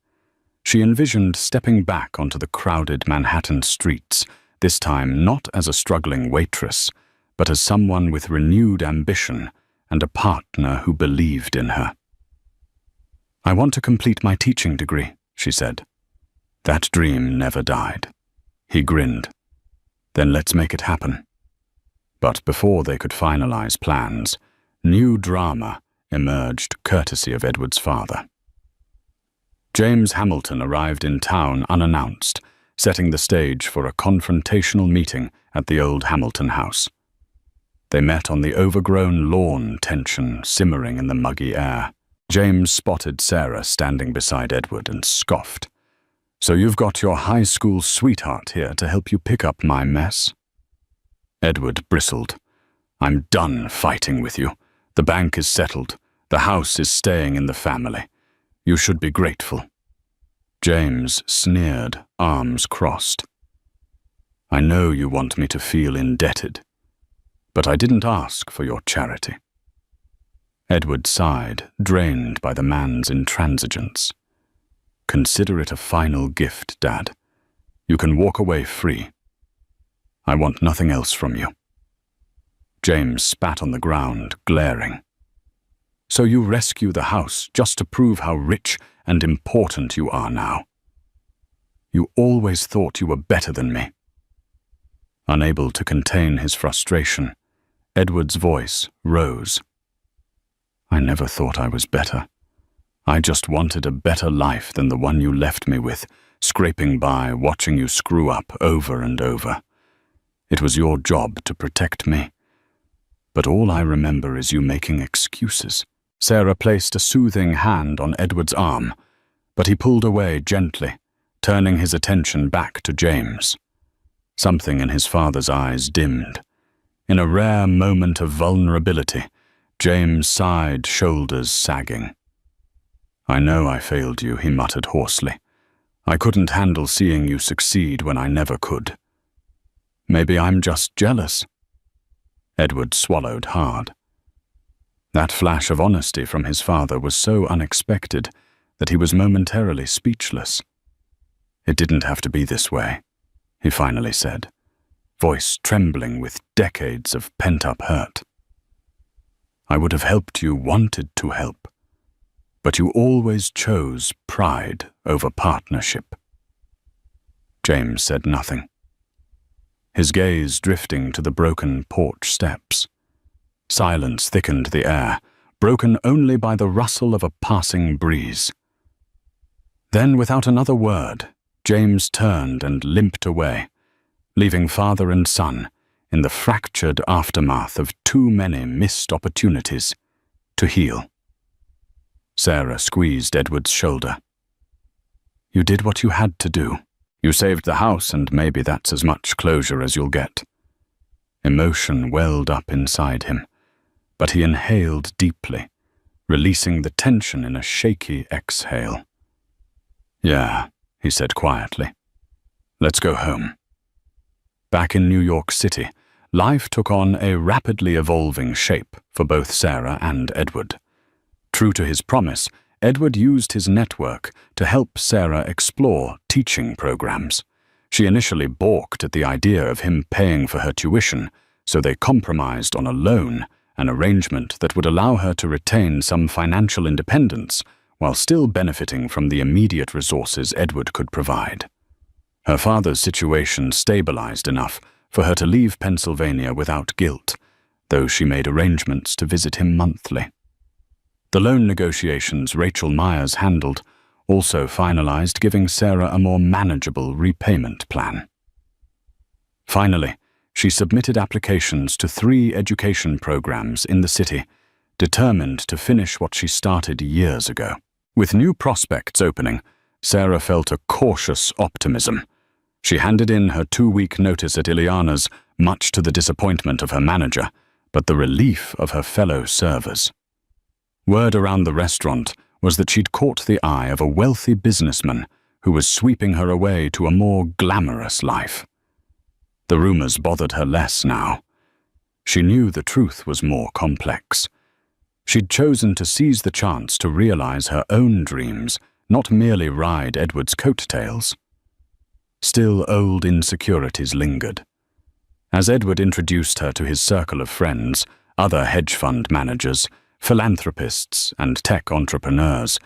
She envisioned stepping back onto the crowded Manhattan streets, this time not as a struggling waitress, but as someone with renewed ambition and a partner who believed in her. "I want to complete my teaching degree," she said. That dream never died. He grinned. "Then let's make it happen." But before they could finalize plans, new drama emerged courtesy of Edward's father. James Hamilton arrived in town unannounced, setting the stage for a confrontational meeting at the old Hamilton house. They met on the overgrown lawn, tension simmering in the muggy air. James spotted Sarah standing beside Edward and scoffed. "So you've got your high school sweetheart here to help you pick up my mess?" Edward bristled. "I'm done fighting with you. The bank is settled. The house is staying in the family. You should be grateful." James sneered, arms crossed. "I know you want me to feel indebted." but I didn't ask for your charity." Edward sighed, drained by the man's intransigence. "Consider it a final gift, Dad. You can walk away free. I want nothing else from you." James spat on the ground, glaring. "So you rescue the house just to prove how rich and important you are now? You always thought you were better than me." Unable to contain his frustration, Edward's voice rose. "I never thought I was better. I just wanted a better life than the one you left me with, scraping by, watching you screw up over and over. It was your job to protect me. But all I remember is you making excuses." Sarah placed a soothing hand on Edward's arm, but he pulled away gently, turning his attention back to James. Something in his father's eyes dimmed. In a rare moment of vulnerability, James sighed, shoulders sagging. "I know I failed you," he muttered hoarsely. "I couldn't handle seeing you succeed when I never could. Maybe I'm just jealous." Edward swallowed hard. That flash of honesty from his father was so unexpected that he was momentarily speechless. "It didn't have to be this way," he finally said, voice trembling with decades of pent-up hurt. "I would have helped you, wanted to help, but you always chose pride over partnership." James said nothing, his gaze drifting to the broken porch steps. Silence thickened the air, broken only by the rustle of a passing breeze. Then, without another word, James turned and limped away, leaving father and son in the fractured aftermath of too many missed opportunities to heal. Sarah squeezed Edward's shoulder. "You did what you had to do. You saved the house, and maybe that's as much closure as you'll get." Emotion welled up inside him, but he inhaled deeply, releasing the tension in a shaky exhale. "Yeah," he said quietly. "Let's go home." Back in New York City, life took on a rapidly evolving shape for both Sarah and Edward. True to his promise, Edward used his network to help Sarah explore teaching programs. She initially balked at the idea of him paying for her tuition, so they compromised on a loan, an arrangement that would allow her to retain some financial independence while still benefiting from the immediate resources Edward could provide. Her father's situation stabilized enough for her to leave Pennsylvania without guilt, though she made arrangements to visit him monthly. The loan negotiations Rachel Myers handled also finalized giving Sarah a more manageable repayment plan. Finally, she submitted applications to 3 education programs in the city, determined to finish what she started years ago. With new prospects opening, Sarah felt a cautious optimism. She handed in her 2-week notice at Ileana's, much to the disappointment of her manager, but the relief of her fellow servers. Word around the restaurant was that she'd caught the eye of a wealthy businessman who was sweeping her away to a more glamorous life. The rumors bothered her less now. She knew the truth was more complex. She'd chosen to seize the chance to realize her own dreams, not merely ride Edward's coattails. Still, old insecurities lingered. As Edward introduced her to his circle of friends, other hedge fund managers, philanthropists, and tech entrepreneurs,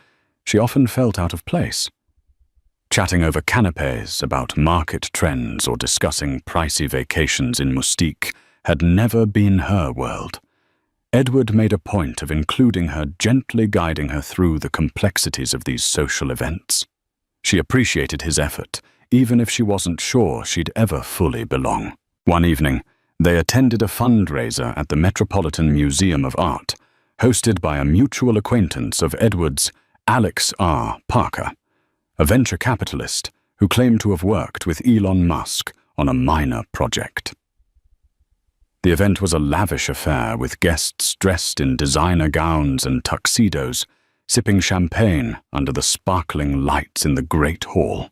she often felt out of place. Chatting over canapés about market trends or discussing pricey vacations in Mustique had never been her world. Edward made a point of including her, gently guiding her through the complexities of these social events. She appreciated his effort, even if she wasn't sure she'd ever fully belong. One evening, they attended a fundraiser at the Metropolitan Museum of Art, hosted by a mutual acquaintance of Edward's, Alex R. Parker, a venture capitalist who claimed to have worked with Elon Musk on a minor project. The event was a lavish affair with guests dressed in designer gowns and tuxedos, sipping champagne under the sparkling lights in the Great Hall.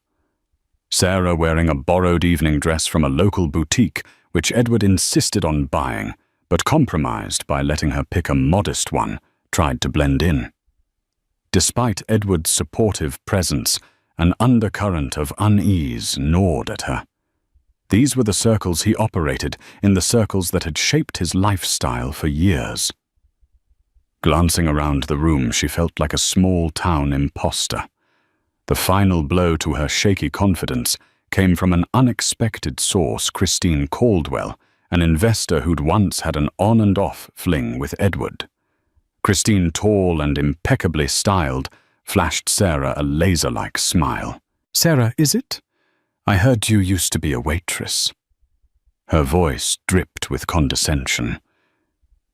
Sarah wearing a borrowed evening dress from a local boutique, which Edward insisted on buying, but compromised by letting her pick a modest one, tried to blend in. Despite Edward's supportive presence, an undercurrent of unease gnawed at her. These were the circles he operated in, the circles that had shaped his lifestyle for years. Glancing around the room, she felt like a small-town imposter. The final blow to her shaky confidence came from an unexpected source, Christine Caldwell, an investor who'd once had an on-and-off fling with Edward. Christine, tall and impeccably styled, flashed Sarah a laser-like smile. "Sarah, is it? I heard you used to be a waitress." Her voice dripped with condescension.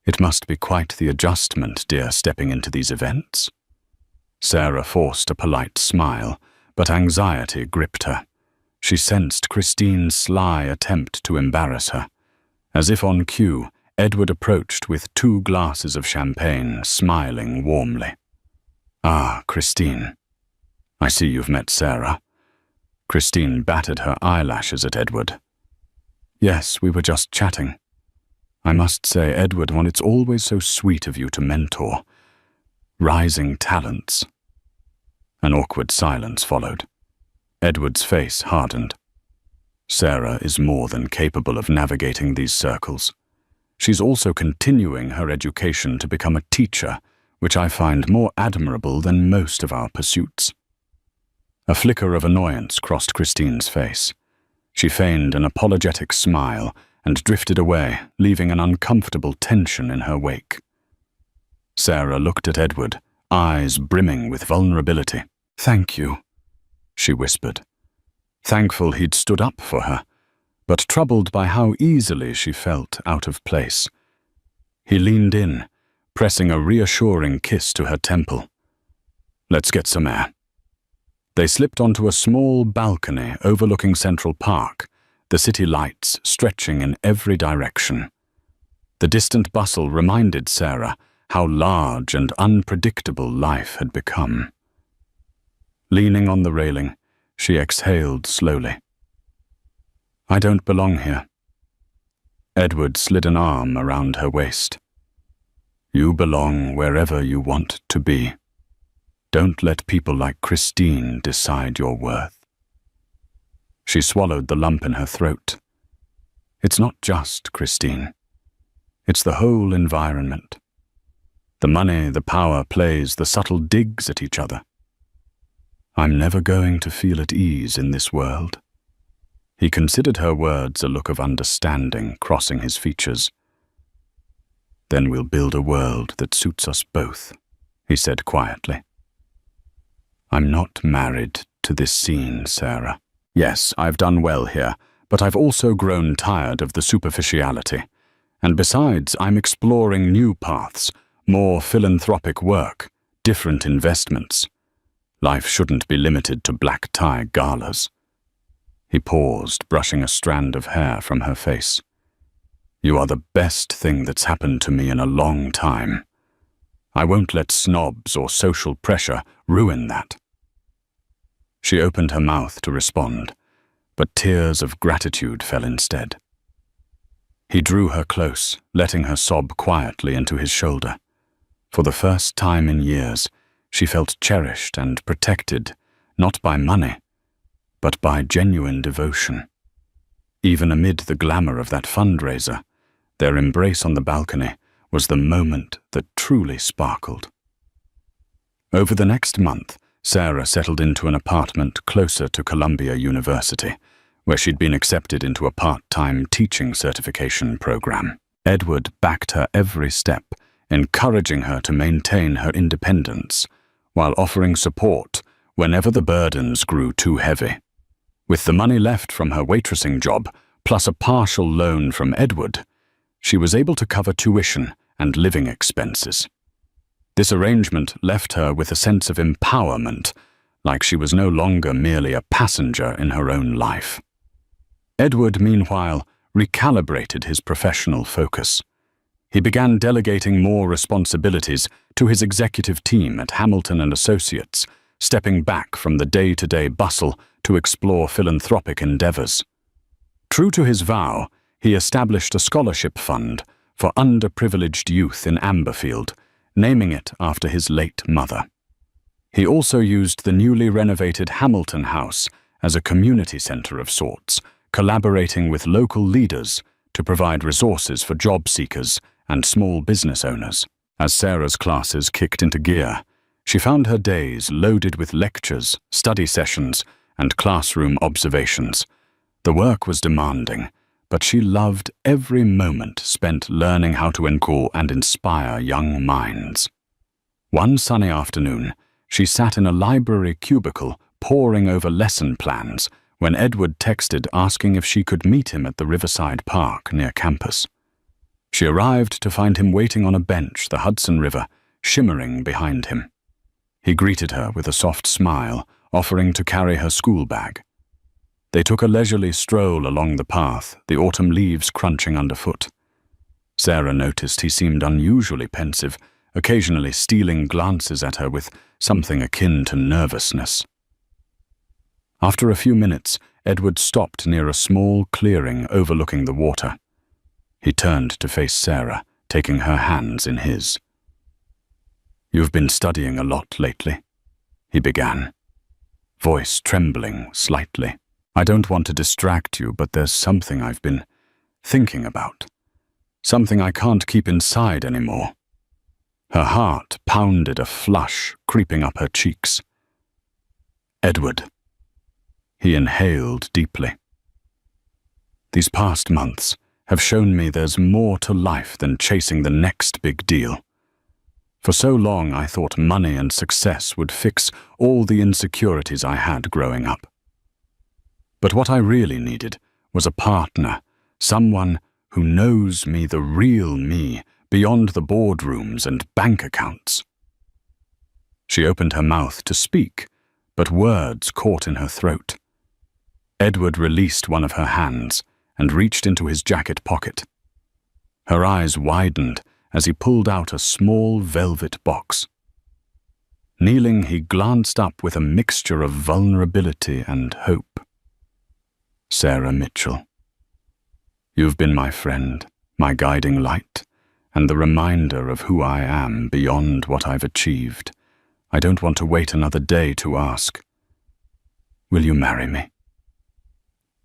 "It must be quite the adjustment, dear, stepping into these events." Sarah forced a polite smile, but anxiety gripped her. She sensed Christine's sly attempt to embarrass her. As if on cue, Edward approached with 2 glasses of champagne, smiling warmly. "Ah, Christine. I see you've met Sarah." Christine batted her eyelashes at Edward. "Yes, we were just chatting. I must say, Edward, it's always so sweet of you to mentor rising talents." An awkward silence followed. Edward's face hardened. Sarah is more than capable of navigating these circles. She's also continuing her education to become a teacher, which I find more admirable than most of our pursuits. A flicker of annoyance crossed Christine's face. She feigned an apologetic smile and drifted away, leaving an uncomfortable tension in her wake. Sarah looked at Edward, eyes brimming with vulnerability. "Thank you," she whispered. Thankful he'd stood up for her, but troubled by how easily she felt out of place. He leaned in, pressing a reassuring kiss to her temple. "Let's get some air." They slipped onto a small balcony overlooking Central Park, the city lights stretching in every direction. The distant bustle reminded Sarah how large and unpredictable life had become. Leaning on the railing, she exhaled slowly. "I don't belong here." Edward slid an arm around her waist. "You belong wherever you want to be. Don't let people like Christine decide your worth." She swallowed the lump in her throat. It's not just Christine. It's the whole environment. The money, the power plays, the subtle digs at each other. I'm never going to feel at ease in this world. He considered her words, a look of understanding crossing his features. Then we'll build a world that suits us both, he said quietly. I'm not married to this scene, Sarah. Yes, I've done well here, but I've also grown tired of the superficiality. And besides, I'm exploring new paths, more philanthropic work, different investments. Life shouldn't be limited to black tie galas. He paused, brushing a strand of hair from her face. You are the best thing that's happened to me in a long time. I won't let snobs or social pressure ruin that. She opened her mouth to respond, but tears of gratitude fell instead. He drew her close, letting her sob quietly into his shoulder. For the first time in years, she felt cherished and protected, not by money, but by genuine devotion. Even amid the glamour of that fundraiser, their embrace on the balcony was the moment that truly sparkled. Over the next month, Sarah settled into an apartment closer to Columbia University, where she'd been accepted into a part-time teaching certification program. Edward backed her every step, encouraging her to maintain her independence, while offering support whenever the burdens grew too heavy. With the money left from her waitressing job, plus a partial loan from Edward, she was able to cover tuition and living expenses. This arrangement left her with a sense of empowerment, like she was no longer merely a passenger in her own life. Edward, meanwhile, recalibrated his professional focus. He began delegating more responsibilities to his executive team at Hamilton and Associates, stepping back from the day-to-day bustle to explore philanthropic endeavors. True to his vow, he established a scholarship fund, for underprivileged youth in Amberfield, naming it after his late mother. He also used the newly renovated Hamilton House as a community centre of sorts, collaborating with local leaders to provide resources for job seekers and small business owners. As Sarah's classes kicked into gear, she found her days loaded with lectures, study sessions, and classroom observations. The work was demanding, but she loved every moment spent learning how to encall and inspire young minds. One sunny afternoon, she sat in a library cubicle poring over lesson plans when Edward texted asking if she could meet him at the Riverside Park near campus. She arrived to find him waiting on a bench, the Hudson River shimmering behind him. He greeted her with a soft smile, offering to carry her school bag. They took a leisurely stroll along the path, the autumn leaves crunching underfoot. Sarah noticed he seemed unusually pensive, occasionally stealing glances at her with something akin to nervousness. After a few minutes, Edward stopped near a small clearing overlooking the water. He turned to face Sarah, taking her hands in his. "You've been studying a lot lately," he began, voice trembling slightly. "I don't want to distract you, but there's something I've been thinking about. Something I can't keep inside anymore." Her heart pounded, a flush creeping up her cheeks. "Edward." He inhaled deeply. "These past months have shown me there's more to life than chasing the next big deal. For so long I thought money and success would fix all the insecurities I had growing up. But what I really needed was a partner, someone who knows me, the real me, beyond the boardrooms and bank accounts." She opened her mouth to speak, but words caught in her throat. Edward released one of her hands and reached into his jacket pocket. Her eyes widened as he pulled out a small velvet box. Kneeling, he glanced up with a mixture of vulnerability and hope. "Sarah Mitchell, you've been my friend, my guiding light, and the reminder of who I am beyond what I've achieved. I don't want to wait another day to ask. Will you marry me?"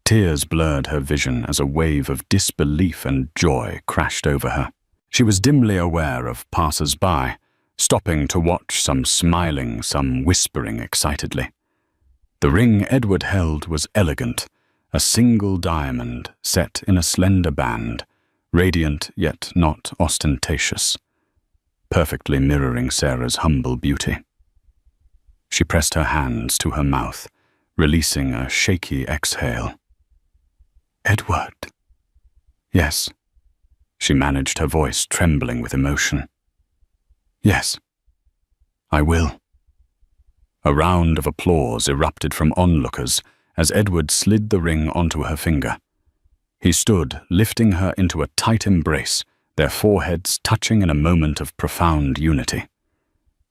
Tears blurred her vision as a wave of disbelief and joy crashed over her. She was dimly aware of passers-by, stopping to watch, some smiling, some whispering excitedly. The ring Edward held was elegant, a single diamond set in a slender band, radiant yet not ostentatious, perfectly mirroring Sarah's humble beauty. She pressed her hands to her mouth, releasing a shaky exhale. "Edward." "Yes." She managed, her voice trembling with emotion. "Yes, I will." A round of applause erupted from onlookers as Edward slid the ring onto her finger. He stood, lifting her into a tight embrace, their foreheads touching in a moment of profound unity.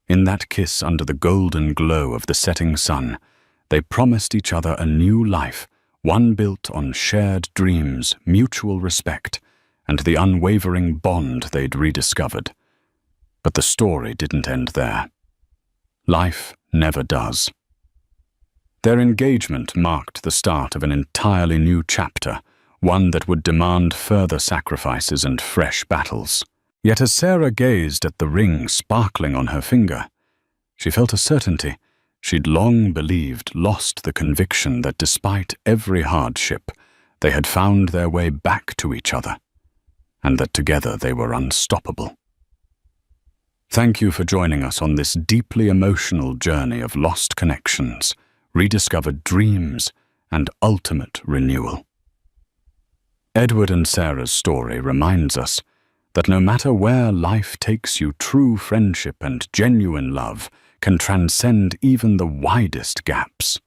In that kiss under the golden glow of the setting sun, they promised each other a new life, one built on shared dreams, mutual respect, and the unwavering bond they'd rediscovered. But the story didn't end there. Life never does. Their engagement marked the start of an entirely new chapter, one that would demand further sacrifices and fresh battles. Yet as Sarah gazed at the ring sparkling on her finger, she felt a certainty she'd long believed, lost the conviction that despite every hardship, they had found their way back to each other, and that together they were unstoppable. Thank you for joining us on this deeply emotional journey of lost connections, rediscovered dreams, and ultimate renewal. Edward and Sarah's story reminds us that no matter where life takes you, true friendship and genuine love can transcend even the widest gaps.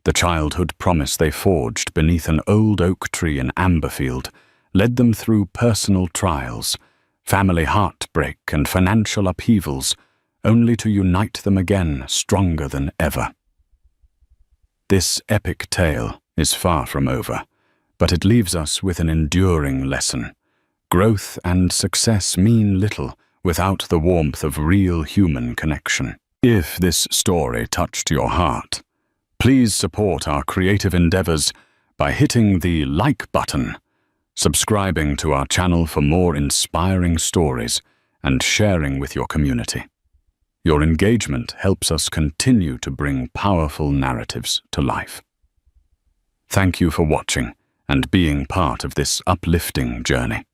The childhood promise they forged beneath an old oak tree in Amberfield led them through personal trials, family heartbreak, and financial upheavals, only to unite them again stronger than ever. This epic tale is far from over, but it leaves us with an enduring lesson. Growth and success mean little without the warmth of real human connection. If this story touched your heart, please support our creative endeavors by hitting the like button, subscribing to our channel for more inspiring stories, and sharing with your community. Your engagement helps us continue to bring powerful narratives to life. Thank you for watching and being part of this uplifting journey.